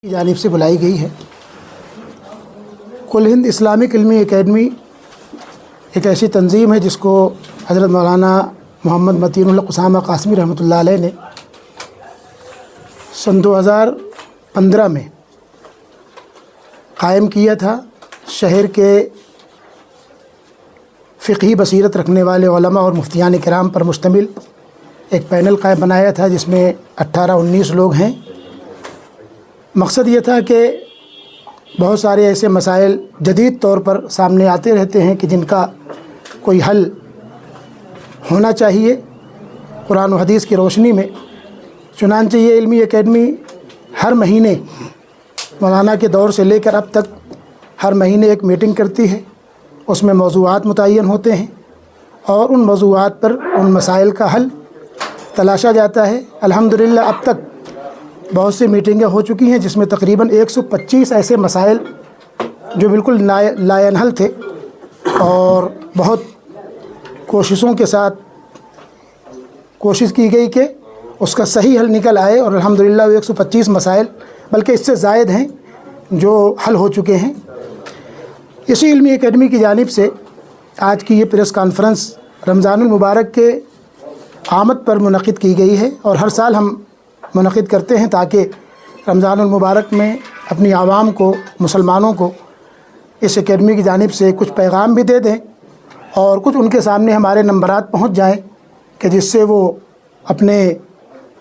کی जानिब से बुलाई गई है। कुल हिंद इस्लामिक इल्मी एकेडमी एक ऐसी तंजीम है जिसको हज़रत मौलाना मोहम्मद मतीनुल हक़ उसामा क़ासिमी रहमतुल्लाह अलैह ने सन 2015 में कायम किया था। शहर के फ़िक़ही बसीरत रखने वाले उलमा और मुफ्तियान किराम पर मुश्तमिल एक पैनल कायम बनाया था जिसमें 18-19 लोग हैं। मकसद ये था कि बहुत सारे ऐसे मसाइल जदीद तौर पर सामने आते रहते हैं कि जिनका कोई हल होना चाहिए कुरान और हदीस की रोशनी में। चुनांचे ये इल्मी एकेडमी हर महीने मौलाना के दौर से लेकर अब तक हर महीने एक मीटिंग करती है। उसमें मौज़ूआत मुतय्यन होते हैं और उन मौज़ूआत पर उन मसाइल का हल तलाशा जाता है। अल्हम्दुलिल्लाह अब तक बहुत सी मीटिंगें हो चुकी हैं जिसमें तकरीबन 125 ऐसे मसाइल जो बिल्कुल लायनहल थे और बहुत कोशिशों के साथ कोशिश की गई कि उसका सही हल निकल आए और अल्हम्दुलिल्लाह वो 125 मसाइल बल्कि इससे ज़ायद हैं जो हल हो चुके हैं। इसी इल्मी एकेडमी की जानिब से आज की ये प्रेस कॉन्फ्रेंस रमज़ानुल मुबारक के आमद पर मुनक़िद की गई है और हर साल हम मुनक़िद करते हैं ताकि रमज़ानुल मुबारक में अपनी आवाम को, मुसलमानों को इस एकेडमी की जानिब से कुछ पैगाम भी दे दें और कुछ उनके सामने हमारे नंबरात पहुंच जाएं कि जिससे वो अपने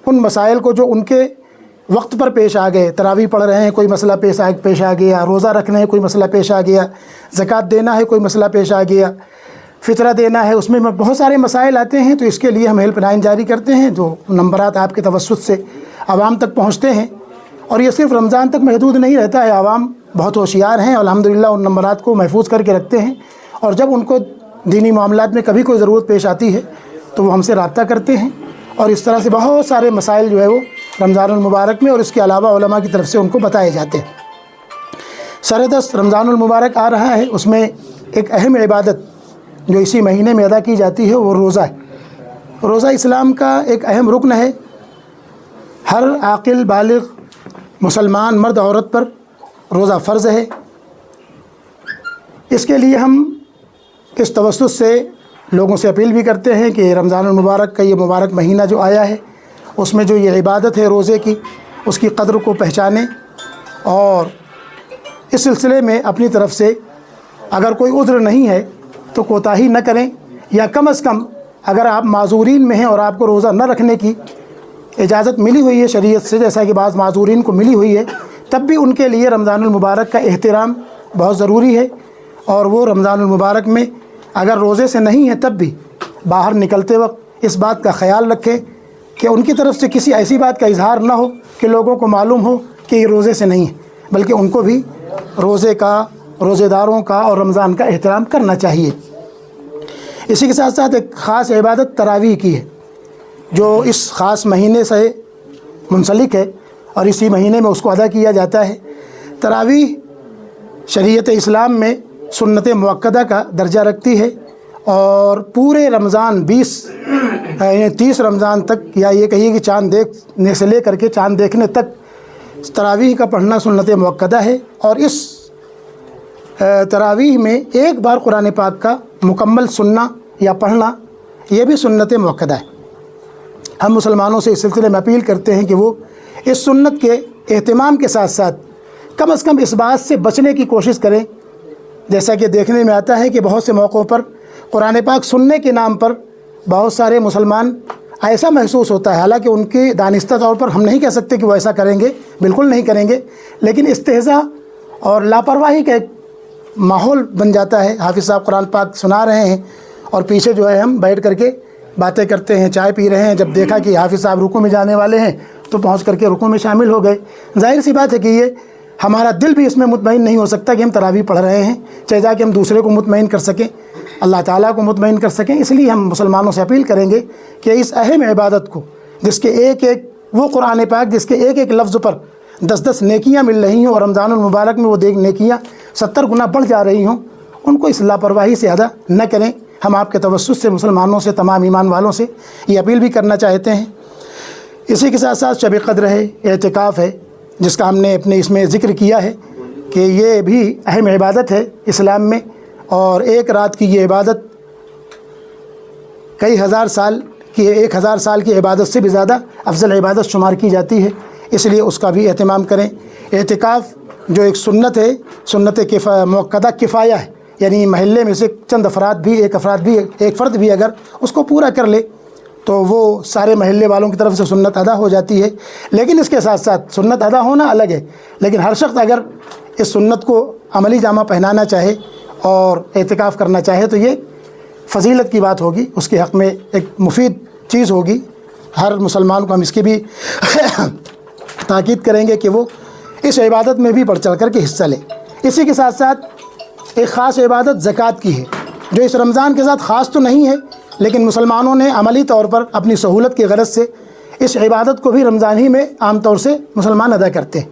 उन मसाइल को जो उनके वक्त पर पेश आ गए, तरावी पढ़ रहे हैं कोई मसला पेश आ गया, रोज़ा रखना है कोई मसला पेश आ गया, ज़कात देना है कोई मसला पेश आ गया, फ़ितरा देना है, उसमें बहुत सारे मसाइल आते हैं। तो इसके लिए हम हेल्पलाइन जारी करते हैं जो नंबरात आपके तवस्सुत से आवाम तक पहुँचते हैं और ये सिर्फ रमज़ान तक महदूद नहीं रहता है। आवाम बहुत होशियार हैं और अल्हम्दुलिल्लाह उन नंबरात को महफूज करके रखते हैं और जब उनको दीनी मामलात में कभी कोई ज़रूरत पेश आती है तो वो हमसे रब्ता करते हैं और इस तरह से बहुत सारे मसाइल जो है वो रमज़ानुल मुबारक में और इसके अलावा उलमा की तरफ से उनको बताए जाते हैं। सरदस्त रमज़ानुल मुबारक आ रहा है, उसमें एक अहम इबादत जो इसी महीने में अदा की जाती है वो रोज़ा है। रोज़ा इस्लाम का एक अहम रुकन है। हर आकिल बालिग मुसलमान मर्द औरत पर रोज़ा फ़र्ज़ है। इसके लिए हम इस तवस्सुत से लोगों से अपील भी करते हैं कि रमज़ानुल मुबारक का ये मुबारक महीना जो आया है उसमें जो ये इबादत है रोज़े की उसकी क़द्र को पहचानें और इस सिलसिले में अपनी तरफ से अगर कोई उज़्र नहीं है तो कोताही न करें या कम से कम अगर आप माज़ूरीन में हैं और आपको रोज़ा न रखने की इजाज़त मिली हुई है शरीयत से, जैसा कि बाज़ माज़ूरीन को मिली हुई है, तब भी उनके लिए रमज़ानुल मुबारक का एहतराम बहुत ज़रूरी है और वो रमज़ानुल मुबारक में अगर रोज़े से नहीं है तब भी बाहर निकलते वक्त इस बात का ख़याल रखें कि उनकी तरफ से किसी ऐसी बात का इजहार ना हो कि लोगों को मालूम हो कि ये रोज़े से नहीं है, बल्कि उनको भी रोज़े का, रोज़ेदारों का और रमज़ान का एहतराम करना चाहिए। इसी के साथ साथ एक ख़ास इबादत तरावीह की है जो इस ख़ास महीने से मुंसलिक है और इसी महीने में उसको अदा किया जाता है। तरावीह शरीयत इस्लाम में सुन्नत मुअक्कदा का दर्जा रखती है और पूरे रमज़ान 30 रमज़ान तक या ये कहिए कि चाँद देखने से लेकर के चाँद देखने तक तरावीह का पढ़ना सुन्नत मुअक्कदा है और इस तरावीह में एक बार कुरान पाक का मुकम्मल सुनना या पढ़ना ये भी सुन्नत मुअक्कदा है। हम मुसलमानों से इस सिलसिले में अपील करते हैं कि वो इस सुन्नत के एहतमाम के साथ साथ कम से कम इस बात से बचने की कोशिश करें, जैसा कि देखने में आता है कि बहुत से मौक़ों पर कुरान पाक सुनने के नाम पर बहुत सारे मुसलमान ऐसा महसूस होता है, हालांकि उनके दानिस्ता तौर पर हम नहीं कह सकते कि वो ऐसा करेंगे, बिल्कुल नहीं करेंगे, लेकिन इस्तेहज़ा और लापरवाही का एक माहौल बन जाता है। हाफिज़ साहब कुरान पाक सुना रहे हैं और पीछे जो है हम बैठ करके बातें करते हैं, चाय पी रहे हैं, जब देखा कि हाफिज़ साहब रुकू में जाने वाले हैं तो पहुंच करके रुकू में शामिल हो गए। ज़ाहिर सी बात है कि ये हमारा दिल भी इसमें मुतमईन नहीं हो सकता कि हम तरावी पढ़ रहे हैं, चाहे जाके हम दूसरे को मुतमईन कर सकें, अल्लाह ताला को मुतमईन कर सकें। इसलिए हम मुसलमानों से अपील करेंगे कि इस अहम इबादत को जिसके एक वो कुरान पाक जिसके एक लफ्ज़ पर 10-10 नेकियां मिल रही हों और रमज़ानुल मुबारक में वो नेकियां 70 गुना बढ़ जा रही हों, उनको इस लापरवाही से अदा न करें। हम आपके तवस्सुत से मुसलमानों से, तमाम ईमान वालों से ये अपील भी करना चाहते हैं। इसी के साथ साथ शब क़द्र है, एतिकाफ़ है, جس کا ہم نے اپنے اس میں ذکر کیا ہے کہ یہ بھی اہم عبادت ہے اسلام میں، اور ایک رات کی یہ عبادت کئی ہزار سال کی 1000 سال کی عبادت سے بھی زیادہ افضل عبادت شمار کی جاتی ہے، اس لیے اس کا بھی اہتمام کریں۔ اعتکاف جو ایک سنت ہے، سنت موقدہ کفایہ ہے، یعنی محلے میں سے چند افراد بھی ایک فرد بھی اگر اس کو پورا کر لے تو وہ سارے محلے والوں کی طرف سے سنت ادا ہو جاتی ہے۔ لیکن اس کے ساتھ ساتھ سنت ادا ہونا الگ ہے، لیکن ہر شخص اگر اس سنت کو عملی جامہ پہنانا چاہے اور اعتکاف کرنا چاہے تو یہ فضیلت کی بات ہوگی، اس کے حق میں ایک مفید چیز ہوگی۔ ہر مسلمان کو ہم اس کی بھی تاکید کریں گے کہ وہ اس عبادت میں بھی بڑھ چڑھ کر کے حصہ لے۔ اسی کے ساتھ ساتھ ایک خاص عبادت زکوٰۃ کی ہے، جو اس رمضان کے ساتھ خاص تو نہیں ہے، لیکن مسلمانوں نے عملی طور پر اپنی سہولت کی غرض سے اس عبادت کو بھی رمضان ہی میں عام طور سے مسلمان ادا کرتے ہیں۔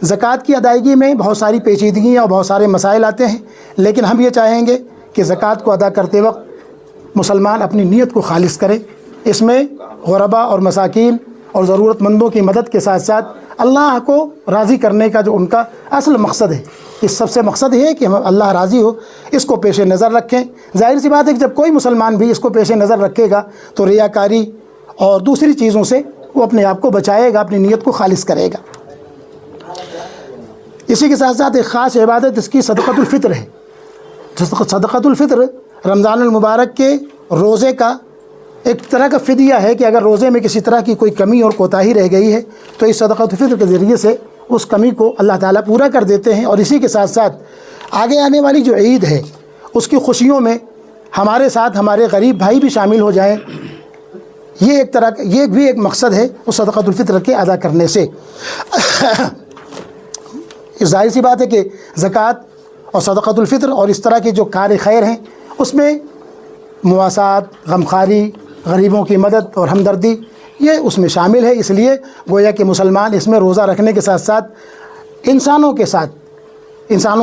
زکوٰۃ کی ادائیگی میں بہت ساری پیچیدگیاں اور بہت سارے مسائل آتے ہیں، لیکن ہم یہ چاہیں گے کہ زکوٰۃ کو ادا کرتے وقت مسلمان اپنی نیت کو خالص کرے۔ اس میں غرباء اور مساکین اور ضرورت مندوں کی مدد کے ساتھ ساتھ اللہ کو راضی کرنے کا جو ان کا اصل مقصد ہے، اس سب سے مقصد یہ ہے کہ اللہ راضی ہو، اس کو پیش نظر رکھیں۔ ظاہر سی بات ہے کہ جب کوئی مسلمان بھی اس کو پیش نظر رکھے گا تو ریاکاری اور دوسری چیزوں سے وہ اپنے آپ کو بچائے گا، اپنی نیت کو خالص کرے گا۔ اسی کے ساتھ ساتھ ایک خاص عبادت اس کی صدقۃ الفطر ہے۔ صدقۃ الفطر رمضان المبارک کے روزے کا ایک طرح کا فدیہ ہے کہ اگر روزے میں کسی طرح کی کوئی کمی اور کوتاہی رہ گئی ہے تو اس صدقۃ الفطر کے ذریعے سے اس کمی کو اللہ تعالیٰ پورا کر دیتے ہیں۔ اور اسی کے ساتھ ساتھ آگے آنے والی جو عید ہے اس کی خوشیوں میں ہمارے ساتھ ہمارے غریب بھائی بھی شامل ہو جائیں، یہ ایک طرح کا یہ بھی ایک مقصد ہے اس صدقۃ الفطر کے ادا کرنے سے۔ ظاہر سی بات ہے کہ زکوٰۃ اور صدقۃ الفطر اور اس طرح کے جو کار خیر ہیں اس میں مواسات، غمخواری، غریبوں کی مدد اور ہمدردی یہ اس میں شامل ہے۔ اس لیے گویا کہ مسلمان اس میں روزہ رکھنے کے ساتھ ساتھ انسانوں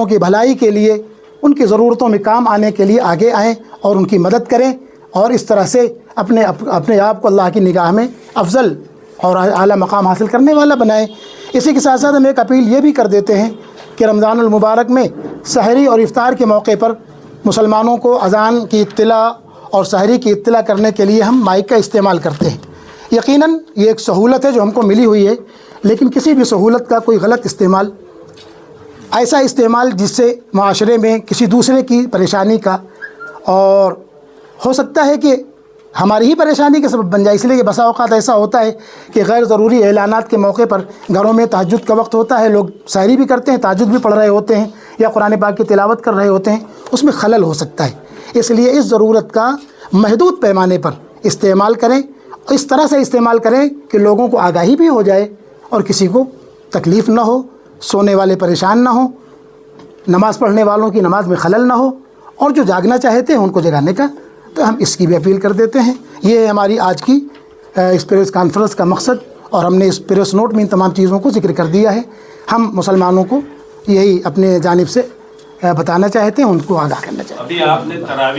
کی بھلائی کے لیے، ان کی ضرورتوں میں کام آنے کے لیے آگے آئیں اور ان کی مدد کریں، اور اس طرح سے اپنے آپ کو اللہ کی نگاہ میں افضل اور اعلیٰ مقام حاصل کرنے والا بنائیں۔ اسی کے ساتھ ساتھ ہم ایک اپیل یہ بھی کر دیتے ہیں کہ رمضان المبارک میں سحری اور افطار کے موقع پر مسلمانوں کو اذان کی اطلاع اور سحری کی اطلاع کرنے کے لیے ہم مائک کا استعمال کرتے ہیں۔ یقیناً یہ ایک سہولت ہے جو ہم کو ملی ہوئی ہے، لیکن کسی بھی سہولت کا کوئی غلط استعمال، ایسا استعمال جس سے معاشرے میں کسی دوسرے کی پریشانی کا اور ہو سکتا ہے کہ ہماری ہی پریشانی کا سبب بن جائے، اس لیے کہ بسا اوقات ایسا ہوتا ہے کہ غیر ضروری اعلانات کے موقع پر گھروں میں تہجد کا وقت ہوتا ہے، لوگ سحری بھی کرتے ہیں، تہجد بھی پڑھ رہے ہوتے ہیں یا قرآن پاک کی تلاوت کر رہے ہوتے ہیں، اس میں خلل ہو سکتا ہے۔ اس لیے اس ضرورت کا محدود پیمانے پر استعمال کریں، اس طرح سے استعمال کریں کہ لوگوں کو آگاہی بھی ہو جائے اور کسی کو تکلیف نہ ہو، سونے والے پریشان نہ ہوں، نماز پڑھنے والوں کی نماز میں خلل نہ ہو، اور جو جاگنا چاہتے ہیں ان کو جگانے کا تو ہم اس کی بھی اپیل کر دیتے ہیں۔ یہ ہے ہماری آج کی اس پریس کانفرنس کا مقصد، اور ہم نے اس پریس نوٹ میں ان تمام چیزوں کو ذکر کر دیا ہے۔ ہم مسلمانوں کو یہی اپنے جانب سے بتانا چاہتے ہیں، ان کو آگاہ کرنا چاہتے ہیں۔ ابھی آپ نے تراویح